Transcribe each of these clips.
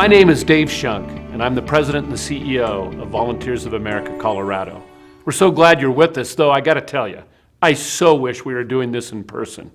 My name is Dave Shunk, and I'm the president and the CEO of Volunteers of America, Colorado. We're so glad you're with us, though I gotta tell you, I so wish we were doing this in person.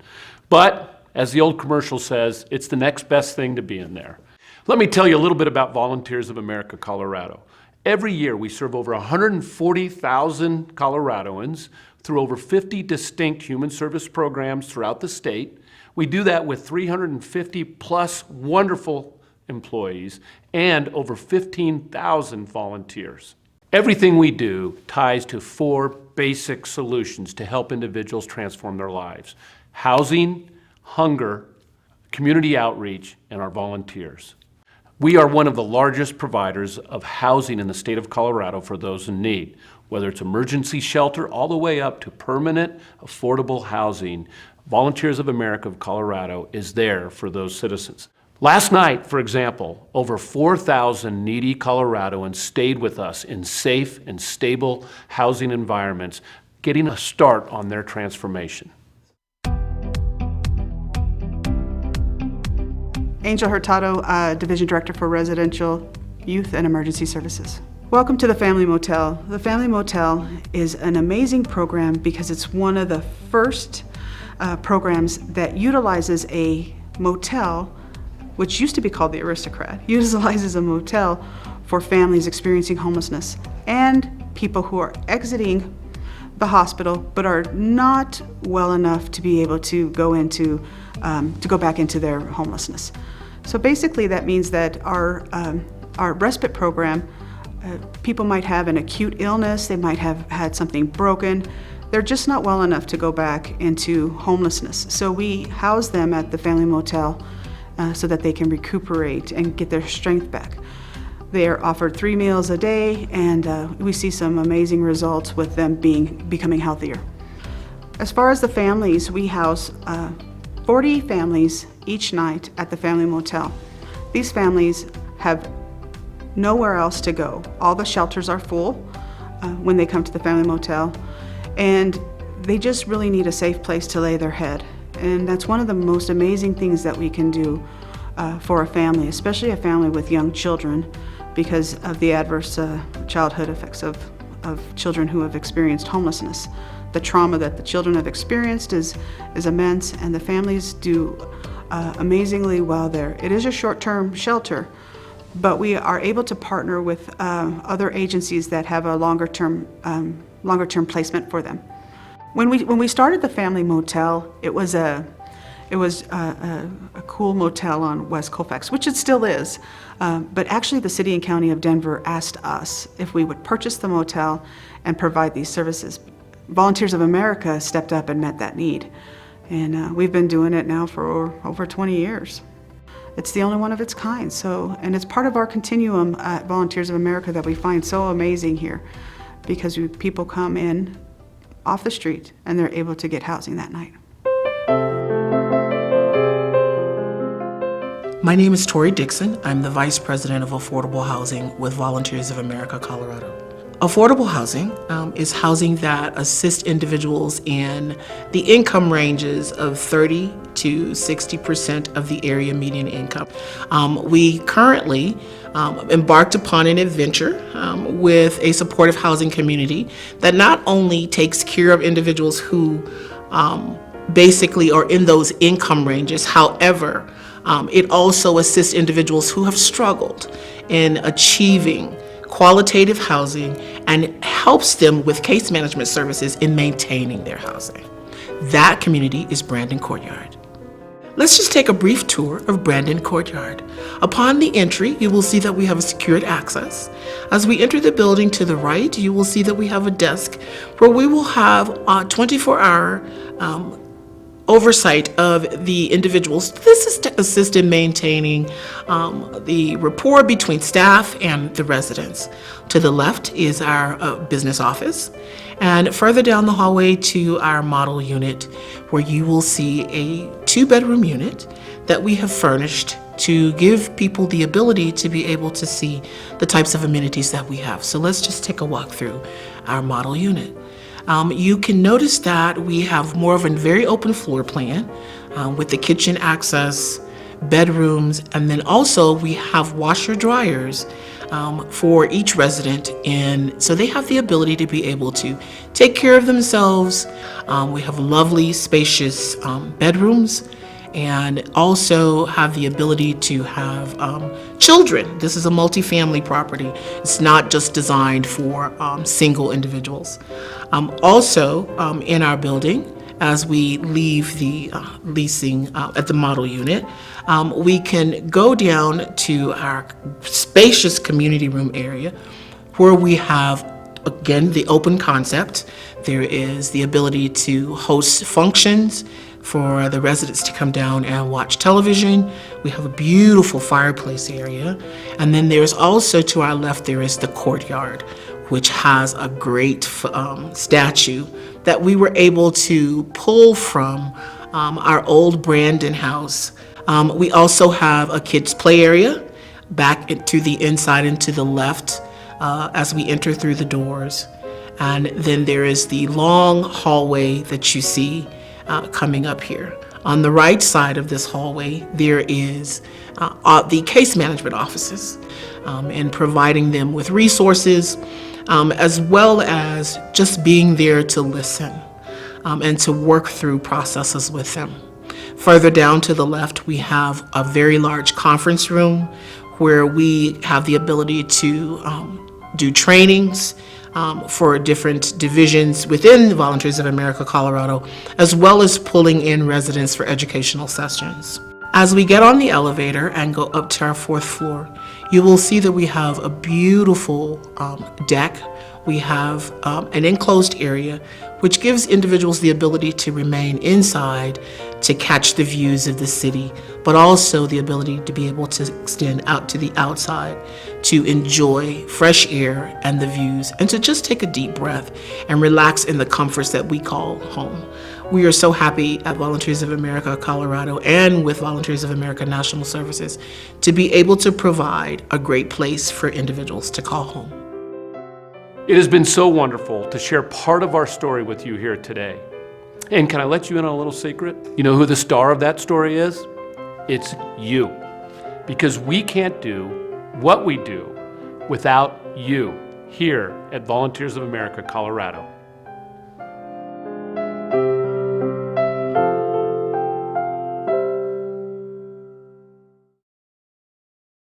But, as the old commercial says, it's the next best thing to being there. Let me tell you a little bit about Volunteers of America, Colorado. Every year, we serve over 140,000 Coloradoans through over 50 distinct human service programs throughout the state. We do that with 350 plus wonderful employees and over 15,000 volunteers. Everything we do ties to 4 basic solutions to help individuals transform their lives: housing, hunger, community outreach, and our volunteers. We are one of the largest providers of housing in the state of Colorado for those in need, whether it's emergency shelter all the way up to permanent, affordable housing. Volunteers of America of Colorado is there for those citizens. Last night, for example, over 4,000 needy Coloradoans stayed with us in safe and stable housing environments, getting a start on their transformation. Angel Hurtado, Division Director for Residential, Youth, and Emergency Services. Welcome to the Family Motel. The Family Motel is an amazing program because it's one of the first programs that utilizes a motel, which used to be called the Aristocrat, utilizes a motel for families experiencing homelessness and people who are exiting the hospital but are not well enough to be able to go back into their homelessness. So basically that means that our respite program, people might have an acute illness, they might have had something broken, they're just not well enough to go back into homelessness. So we house them at the Family Motel so that they can recuperate and get their strength back. They are offered 3 meals a day, and we see some amazing results with them becoming healthier. As far as the families, we house 40 families each night at the Family Motel. These families have nowhere else to go. All the shelters are full when they come to the Family Motel, and they just really need a safe place to lay their head. And that's one of the most amazing things that we can do for a family, especially a family with young children, because of the adverse childhood effects of children who have experienced homelessness. The trauma that the children have experienced is immense, and the families do amazingly well there. It is a short-term shelter, but we are able to partner with other agencies that have a longer-term placement for them. When we started the Family Motel, it was a cool motel on West Colfax, which it still is. But actually the City and County of Denver asked us if we would purchase the motel and provide these services. Volunteers of America stepped up and met that need. And we've been doing it now for over 20 years. It's the only one of its kind. And it's part of our continuum at Volunteers of America that we find so amazing here, because people come in off the street and they're able to get housing that night. My name is Tori Dixon. I'm the Vice President of Affordable Housing with Volunteers of America, Colorado. Affordable housing is housing that assists individuals in the income ranges of 30 to 60% of the area median income. We currently embarked upon an adventure with a supportive housing community that not only takes care of individuals who basically are in those income ranges, however, it also assists individuals who have struggled in achieving qualitative housing and helps them with case management services in maintaining their housing. That community is Brandon Courtyard. Let's just take a brief tour of Brandon Courtyard. Upon the entry, you will see that we have a secured access. As we enter the building to the right, you will see that we have a desk where we will have a 24-hour oversight of the individuals. This is to assist in maintaining the rapport between staff and the residents. To the left is our business office, and further down the hallway to our model unit, where you will see a 2-bedroom unit that we have furnished to give people the ability to be able to see the types of amenities that we have. So let's just take a walk through our model unit. You can notice that we have more of a very open floor plan with the kitchen access, bedrooms, and then also we have washer dryers for each resident, and so they have the ability to be able to take care of themselves. We have lovely, spacious bedrooms, and also have the ability to have children. This is a multifamily property. It's not just designed for single individuals. Also, in our building, as we leave the leasing at the model unit, we can go down to our spacious community room area where we have, again, the open concept. There is the ability to host functions for the residents to come down and watch television. We have a beautiful fireplace area. And then there's also, to our left, there is the Courtyard, which has a great statue that we were able to pull from our old Brandon house. We also have a kids' play area back to the inside and to the left as we enter through the doors. And then there is the long hallway that you see coming up here. On the right side of this hallway, there is the case management offices, and providing them with resources, as well as just being there to listen and to work through processes with them. Further down to the left, we have a very large conference room where we have the ability to do trainings for different divisions within Volunteers of America, Colorado, as well as pulling in residents for educational sessions. As we get on the elevator and go up to our 4th floor, you will see that we have a beautiful deck. We have an enclosed area which gives individuals the ability to remain inside to catch the views of the city, but also the ability to be able to extend out to the outside to enjoy fresh air and the views, and to just take a deep breath and relax in the comforts that we call home. We are so happy at Volunteers of America, Colorado, and with Volunteers of America National Services to be able to provide a great place for individuals to call home. It has been so wonderful to share part of our story with you here today. And can I let you in on a little secret? You know who the star of that story is? It's you. Because we can't do what we do without you here at Volunteers of America, Colorado.